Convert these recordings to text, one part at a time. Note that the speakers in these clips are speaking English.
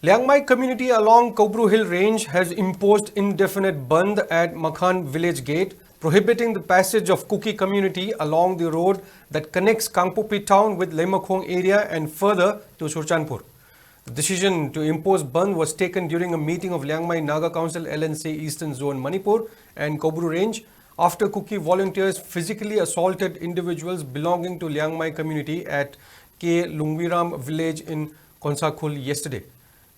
Liangmai community along Kobru Hill range has imposed indefinite bandh at Makhan village gate, prohibiting the passage of Kuki community along the road that connects Kangpopi town with Leimakhong area and further to Surchanpur. The decision to impose bandh was taken during a meeting of Liangmai Naga Council LNC Eastern Zone Manipur and Kobru range after Kuki volunteers physically assaulted individuals belonging to Liangmai community at K. Lungwiram village in Konsakhul yesterday.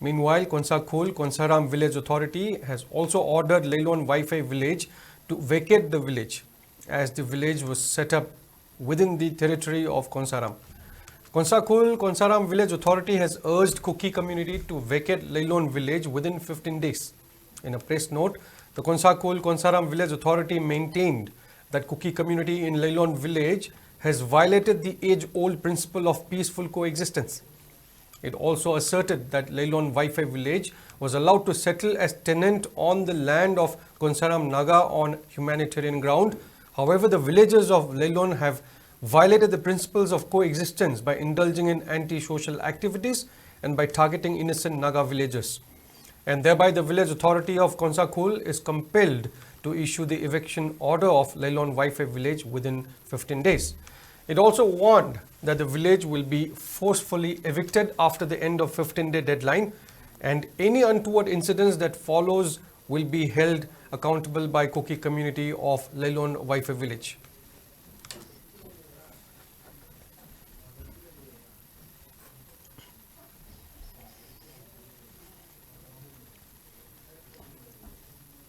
Meanwhile, Konsakhul, Konsaram village authority has also ordered Leilon Wi-Fi village to vacate the village as the village was set up within the territory of Konsaram. Konsakhul, Konsaram village authority has urged Kuki community to vacate Leilon village within 15 days. In a press note, the Konsakhul, Konsaram village authority maintained that Kuki community in Leilon village has violated the age-old principle of peaceful coexistence. It also asserted that Leilon Wi-Fi village was allowed to settle as tenant on the land of Konsaram Naga on humanitarian ground. However, the villagers of Leilon have violated the principles of coexistence by indulging in anti-social activities and by targeting innocent Naga villagers. And thereby the village authority of Konsakhul is compelled to issue the eviction order of Leilon Wi-Fi village within 15 days. It also warned that the village will be forcefully evicted after the end of 15-day deadline, and any untoward incidents that follows will be held accountable by Kuki community of Leilon Wi-Fi village.